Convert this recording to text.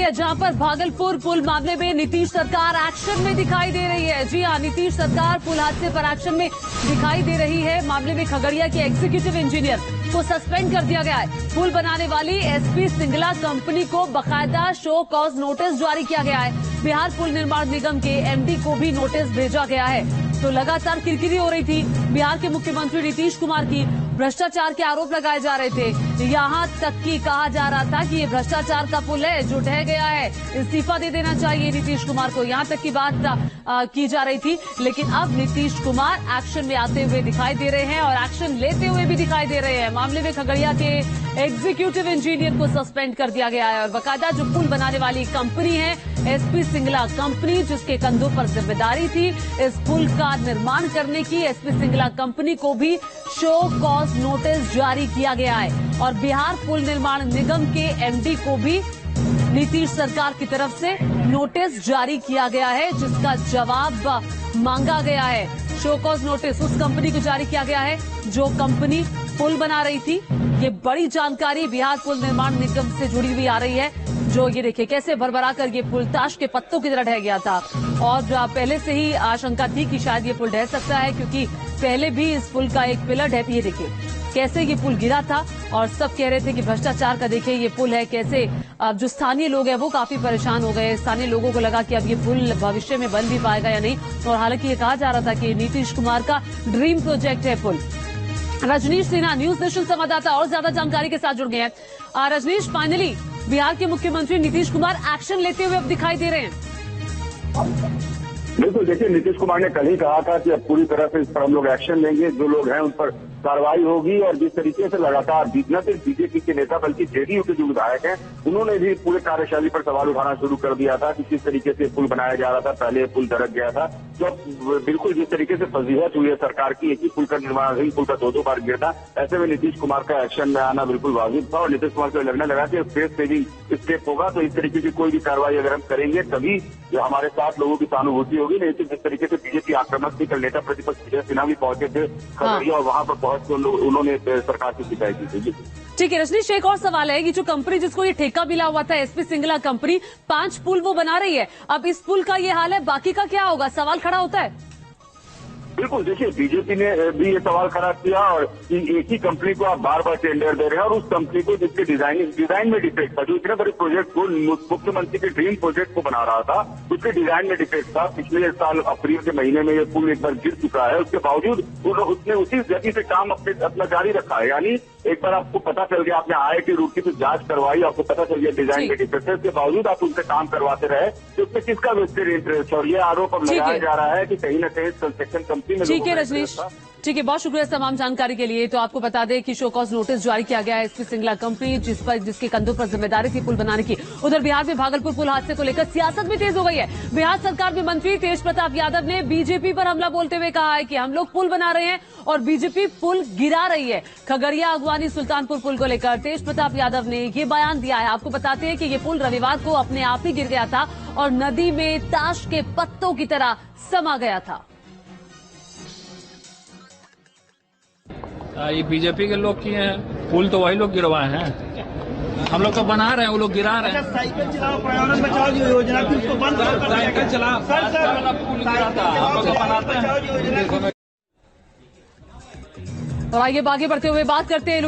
है, जहां पर भागलपुर पुल मामले में नीतीश सरकार एक्शन में दिखाई दे रही है। जी हां, नीतीश सरकार पुल हादसे पर एक्शन में दिखाई दे रही है। मामले में खगड़िया के एग्जीक्यूटिव इंजीनियर को सस्पेंड कर दिया गया है। पुल बनाने वाली एसपी सिंगला कंपनी को बकायदा शो कॉज नोटिस जारी किया गया है। बिहार पुल निर्माण निगम के एमडी को भी नोटिस भेजा गया है। तो लगातार किरकिरी हो रही थी बिहार के मुख्यमंत्री नीतीश कुमार की। भ्रष्टाचार के आरोप लगाए जा रहे थे, यहां तक कि कहा जा रहा था कि ये भ्रष्टाचार का पुल है जो ढह गया है, इस्तीफा दे देना चाहिए नीतीश कुमार को, यहां तक की बात की जा रही थी। लेकिन अब नीतीश कुमार एक्शन में आते हुए दिखाई दे रहे हैं और एक्शन लेते हुए भी दिखाई दे रहे हैं। मामले में खगड़िया के एग्जीक्यूटिव इंजीनियर को सस्पेंड कर दिया गया है और बाकायदा जो पुल बनाने वाली कंपनी है एसपी सिंगला कंपनी, जिसके कंधों पर जिम्मेदारी थी इस पुल का निर्माण करने की, एसपी सिंगला कंपनी को भी शो कॉज नोटिस जारी किया गया है। और बिहार पुल निर्माण निगम के एमडी को भी नीतीश सरकार की तरफ से नोटिस जारी किया गया है, जिसका जवाब मांगा गया है। शो कॉज नोटिस उस कंपनी को जारी किया गया है जो कंपनी पुल बना रही थी। ये बड़ी जानकारी बिहार पुल निर्माण निगम से जुड़ी हुई आ रही है। जो ये देखिए कैसे भरभरा कर ये पुल ताश के पत्तों की तरह ढह गया था और पहले से ही आशंका थी कि शायद ये पुल ढह सकता है, क्योंकि पहले भी इस पुल का एक पिलर ढहती है। देखिए कैसे ये पुल गिरा था और सब कह रहे थे कि भ्रष्टाचार का देखिए ये पुल है कैसे। अब जो स्थानीय लोग हैं वो काफी परेशान हो गए। स्थानीय लोगों को लगा कि अब ये पुल भविष्य में बन भी पाएगा या नहीं। और हालांकि ये कहा जा रहा था कि नीतीश कुमार का ड्रीम प्रोजेक्ट है पुल। रजनीश सिन्हा न्यूज नेशन संवाददाता और ज्यादा जानकारी के साथ जुड़ गए हैं। रजनीश, फाइनली बिहार के मुख्यमंत्री नीतीश कुमार एक्शन लेते हुए अब दिखाई दे रहे हैं। बिल्कुल, देखिए नीतीश कुमार ने कल ही कहा था कि अब पूरी तरह से इस पर हम लोग एक्शन लेंगे, जो लोग हैं उन पर कार्रवाई होगी। और जिस तरीके से लगातार न सिर्फ बीजेपी के नेता बल्कि जेडीयू के जो विधायक हैं उन्होंने भी पूरे कार्यशैली पर सवाल उठाना शुरू कर दिया था कि किस तरीके से पुल बनाया जा रहा था। पहले पुल दरक गया था, जो बिल्कुल जिस तरीके से फजीहत हुई है सरकार की, एक ही पुल का निर्माण, पुल का दो बार गिरा था। ऐसे में नीतीश कुमार का एक्शन में आना बिल्कुल वाजिब था और नीतीश कुमार को लगने लगा कि फेस सेविंग स्टेप होगा तो इस तरीके की कोई भी कार्रवाई अगर हम करेंगे तभी जो हमारे साथ लोगों की सहानुभूति होगी। नहीं तो जिस तरीके से बीजेपी आक्रामक थी, कल नेता प्रतिपक्ष विजय सिन्हा भी पहुंचे थे खगड़िया और वहां पर पहुंच कर उन्होंने सरकार की शिकायत की थी। ठीक है रजनीश, एक और सवाल है कि जो कंपनी जिसको ये ठेका मिला हुआ था एसपी सिंगला कंपनी, 5 पुल वो बना रही है, अब इस पुल का ये हाल है, बाकी का क्या होगा? सवाल खड़ा होता है। बिल्कुल, देखिए बीजेपी ने भी ये सवाल खड़ा किया और एक ही कंपनी को आप बार बार टेंडर दे रहे हैं और उस कंपनी को जिसके डिजाइन में डिफेक्ट था, जो इतने बड़े प्रोजेक्ट को मुख्यमंत्री के ड्रीम प्रोजेक्ट को बना रहा था, उसके डिजाइन में डिफेक्ट था। पिछले साल अप्रैल के महीने में ये पुल एक बार गिर चुका है, उसके बावजूद उसने उसी गति से काम अपना जारी रखा है। यानी एक बार आपको पता चल गया, आपने IIT रुड़की से जांच करवाई, आपको पता चल गया डिजाइन में डिफेक्ट है, उसके बावजूद आप उनसे काम करवाते रहे, तो उसमें किसका वेस्टेड इंटरेस्ट? और ये आरोप अब लगाया जा रहा है कि कहीं न कहीं कंस्ट्रक्शन कंपनी में। ठीक है रजनीश, ठीक है, बहुत शुक्रिया तमाम जानकारी के लिए। तो आपको बता दें कि शो कॉज नोटिस जारी किया गया है एसपी सिंगला कंपनी, जिसके कंधों पर जिम्मेदारी थी पुल बनाने की। उधर बिहार में भागलपुर पुल हादसे को लेकर सियासत भी तेज हो गई है। बिहार सरकार में मंत्री तेज प्रताप यादव ने बीजेपी पर हमला बोलते हुए कहा है कि हम लोग पुल बना रहे हैं और बीजेपी पुल गिरा रही है। खगड़िया अगवानी सुल्तानपुर पुल को लेकर तेज प्रताप यादव ने ये बयान दिया है। आपको बताते हैं कि ये पुल रविवार को अपने आप ही गिर गया था और नदी में ताश के पत्तों की तरह समा गया था। ये बीजेपी के लोग किए हैं, पुल तो वही लोग गिरवाए हैं, हम लोग तो बना रहे हैं, वो लोग गिरा रहे हैं। साइकिल चलाओ, पर्यावरण बचाओ योजना थी, उसको बंद करो। साइकिल चला पुल गिरा था, हम लोग बनाते हैं। और आइए आगे बढ़ते हुए बात करते हैं